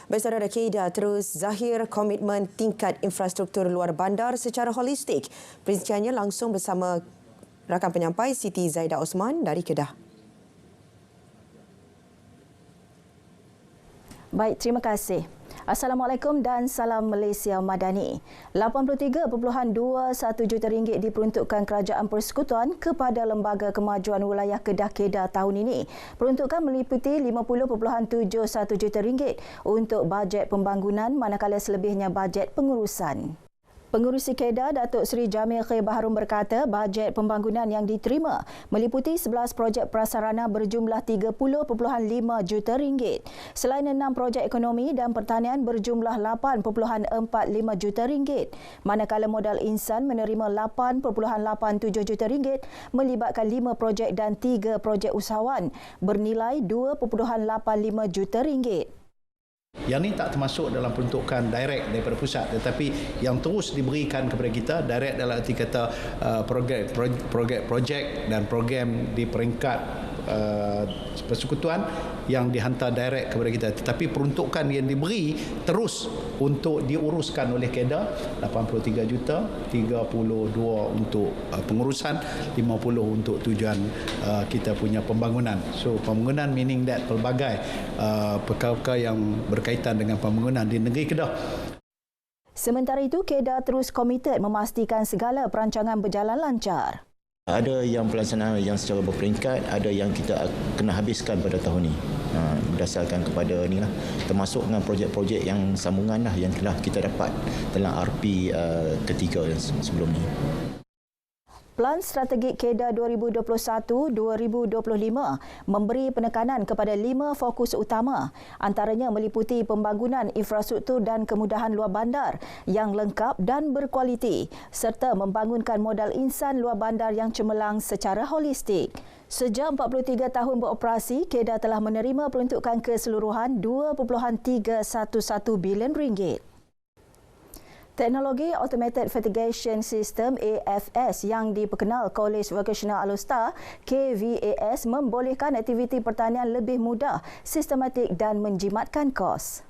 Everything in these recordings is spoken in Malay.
Baik, saudara, KEDA terus zahir komitmen tingkat infrastruktur luar bandar secara holistik. Perinciannya langsung bersama rakan penyampai Siti Zaidah Osman dari Kedah. Baik, terima kasih. Assalamualaikum dan salam Malaysia Madani. 83.21 juta ringgit diperuntukkan Kerajaan Persekutuan kepada Lembaga Kemajuan Wilayah Kedah KEDA tahun ini. Peruntukan meliputi 50.71 juta ringgit untuk bajet pembangunan manakala selebihnya bajet pengurusan. Pengurusi KEDA Datuk Seri Jamil Khair Baharum berkata bajet pembangunan yang diterima meliputi 11 projek prasarana berjumlah 30.5 juta ringgit. Selain 6 projek ekonomi dan pertanian berjumlah 8.45 juta ringgit. Manakala modal insan menerima 8.87 juta ringgit melibatkan 5 projek dan 3 projek usahawan bernilai 2.85 juta ringgit. Yang ini tak termasuk dalam peruntukan direct daripada pusat, tetapi yang terus diberikan kepada kita direct dalam arti kata projek dan program di peringkat persekutuan yang dihantar direct kepada kita, tetapi peruntukan yang diberi terus untuk diuruskan oleh KEDA 83 juta, 32 untuk pengurusan, 50 untuk tujuan kita punya pembangunan. So pembangunan meaning that pelbagai perkara-perkara yang berkaitan dengan pembangunan di negeri Kedah. Sementara itu, KEDA terus komited memastikan segala perancangan berjalan lancar. Ada yang pelaksanaan yang secara berperingkat, ada yang kita kena habiskan pada tahun ini. Berdasarkan kepada inilah, termasuk dengan projek-projek yang sambungan lah yang telah kita dapat dalam RP ketiga sebelum ini. Pelan Strategik KEDA 2021-2025 memberi penekanan kepada 5 fokus utama, antaranya meliputi pembangunan infrastruktur dan kemudahan luar bandar yang lengkap dan berkualiti serta membangunkan modal insan luar bandar yang cemerlang secara holistik. Sejak 43 tahun beroperasi, KEDA telah menerima peruntukan keseluruhan 2.311 bilion ringgit. Teknologi Automated Fertigation System AFS yang diperkenal College Vocational Alostar KVAS membolehkan aktiviti pertanian lebih mudah, sistematik dan menjimatkan kos.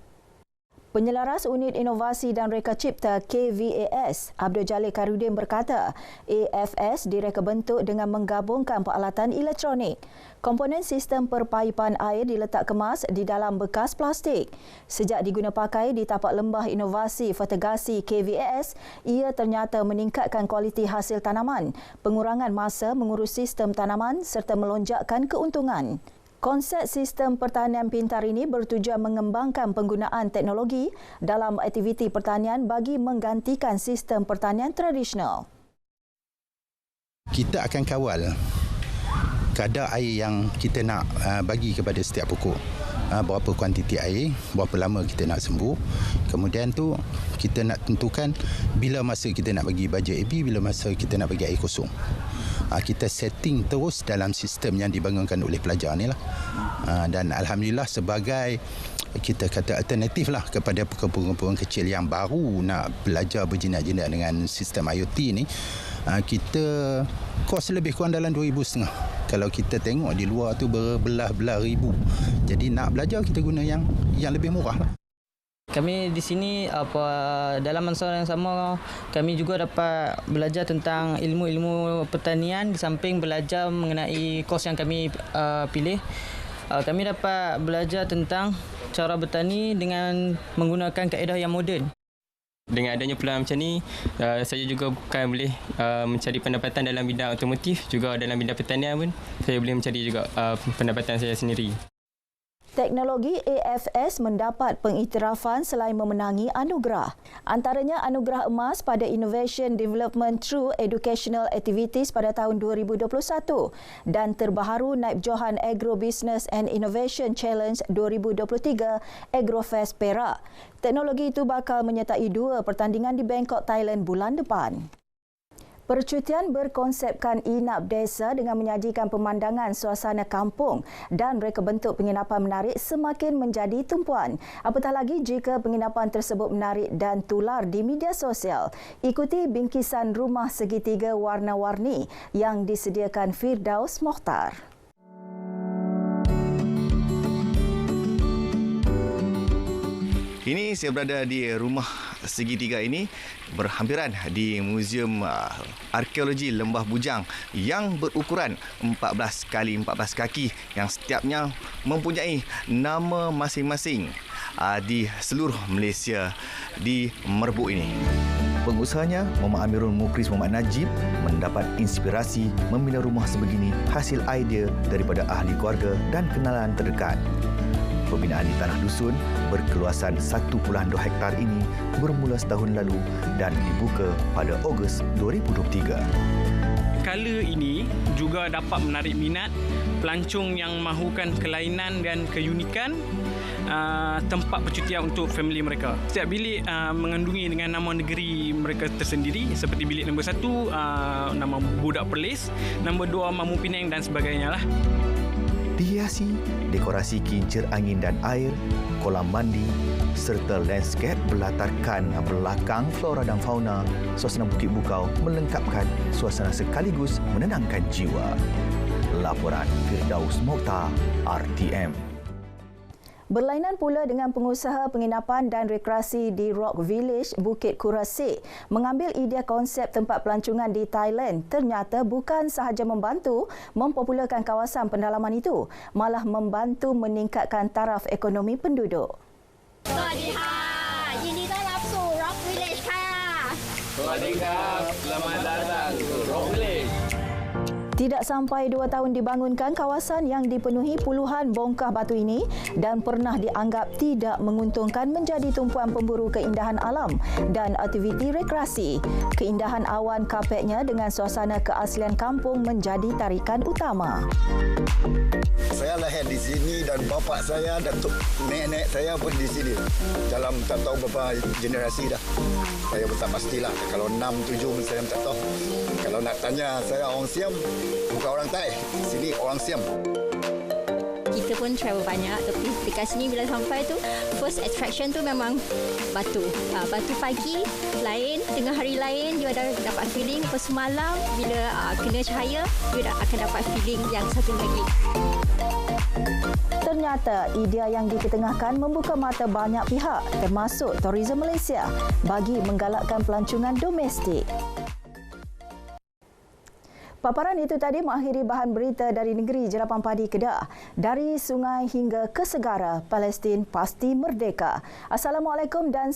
Penyelaras Unit Inovasi dan Reka Cipta KVAS, Abdul Jalil Karudin berkata, AFS direka bentuk dengan menggabungkan peralatan elektronik. Komponen sistem perpaipan air diletak kemas di dalam bekas plastik. Sejak diguna pakai di tapak lembah inovasi fertigasi KVAS, ia ternyata meningkatkan kualiti hasil tanaman, pengurangan masa mengurus sistem tanaman serta melonjakkan keuntungan. Konsep sistem pertanian pintar ini bertujuan mengembangkan penggunaan teknologi dalam aktiviti pertanian bagi menggantikan sistem pertanian tradisional. Kita akan kawal kadar air yang kita nak bagi kepada setiap pokok. Berapa kuantiti air, berapa lama kita nak sembuh. Kemudian tu kita nak tentukan bila masa kita nak bagi bajet AB, bila masa kita nak bagi air kosong. Kita setting terus dalam sistem yang dibangunkan oleh pelajar ni lah. Dan alhamdulillah sebagai kita kata alternatif lah kepada pokok-pokok kecil yang baru nak belajar berjinak-jinak dengan sistem IoT ni, kita kos lebih kurang dalam 2,500. Kalau kita tengok di luar tu berbelah-belah ribu. Jadi nak belajar kita guna yang lebih murah lah. Kami di sini dalam masa yang sama kami juga dapat belajar tentang ilmu-ilmu pertanian di samping belajar mengenai kos yang kami pilih. Kami dapat belajar tentang cara bertani dengan menggunakan kaedah yang moden. Dengan adanya peluang macam ni, saya juga bukan boleh mencari pendapatan dalam bidang otomotif, juga dalam bidang pertanian pun saya boleh mencari juga pendapatan saya sendiri. Teknologi AFS mendapat pengiktirafan selain memenangi anugerah. Antaranya anugerah emas pada Innovation Development Through Educational Activities pada tahun 2021 dan terbaharu Naib Johan Agro Business and Innovation Challenge 2023 Agrofest Perak. Teknologi itu bakal menyertai 2 pertandingan di Bangkok, Thailand bulan depan. Percutian berkonsepkan inap desa dengan menyajikan pemandangan suasana kampung dan reka bentuk penginapan menarik semakin menjadi tumpuan. Apatah lagi jika penginapan tersebut menarik dan tular di media sosial. Ikuti bingkisan rumah segitiga warna-warni yang disediakan Firdaus Mokhtar. Kini saya berada di rumah segitiga ini berhampiran di Muzium Arkeologi Lembah Bujang yang berukuran 14 kali 14 kaki yang setiapnya mempunyai nama masing-masing di seluruh Malaysia di Merbuk ini. Pengusahanya, Muhammad Amirul Mukris Muhammad Najib, mendapat inspirasi membina rumah sebegini hasil idea daripada ahli keluarga dan kenalan terdekat. Pembinaan di Tanah Dusun berkeluasan 1.2 hektar ini bermula setahun lalu dan dibuka pada Ogos 2023. Skala ini juga dapat menarik minat pelancong yang mahukan kelainan dan keunikan tempat percutian untuk family mereka. Setiap bilik mengandungi dengan nama negeri mereka tersendiri, seperti bilik nombor 1 nama Budak Perlis, nombor 2 Mamu Penang dan sebagainya lah. Dihiasi dekorasi kincir angin dan air, kolam mandi serta landscape berlatarkan belakang flora dan fauna, suasana Bukit Bukau melengkapkan suasana sekaligus menenangkan jiwa. Laporan Firdaus Mokhtar, RTM. Berlainan pula dengan pengusaha penginapan dan rekreasi di Rock Village, Bukit Kurasik mengambil idea konsep tempat pelancongan di Thailand ternyata bukan sahaja membantu mempopularkan kawasan pendalaman itu, malah membantu meningkatkan taraf ekonomi penduduk. สวัสดีค่ะยินดีต้อนรับสู่ Rock Village ค่ะสวัสดีครับ Selamat datang ke Rock Village. Tidak sampai 2 tahun dibangunkan, kawasan yang dipenuhi puluhan bongkah batu ini dan pernah dianggap tidak menguntungkan menjadi tumpuan pemburu keindahan alam dan aktiviti rekreasi. Keindahan awan kapetnya dengan suasana keaslian kampung menjadi tarikan utama. Saya lahir di sini dan bapa saya dan nenek saya pun di sini. Dalam tak tahu berapa generasi dah. Saya pun tak pastilah. Kalau 6, 7 saya tak tahu. Kalau nak tanya saya orang Siam, bukan orang Thai. Sini orang Siam. Kita pun travel banyak, tapi dekat sini bila sampai tu first attraction tu memang batu. Batu pagi lain, tengah hari lain dia dah dapat feeling. Lepas malam bila kena cahaya dia akan dapat feeling yang satu lagi. Ternyata idea yang diketengahkan membuka mata banyak pihak termasuk Tourism Malaysia bagi menggalakkan pelancongan domestik. Paparan itu tadi mengakhiri bahan berita dari negeri Jerapan Padi Kedah. Dari sungai hingga ke segara, Palestin pasti merdeka. Assalamualaikum dan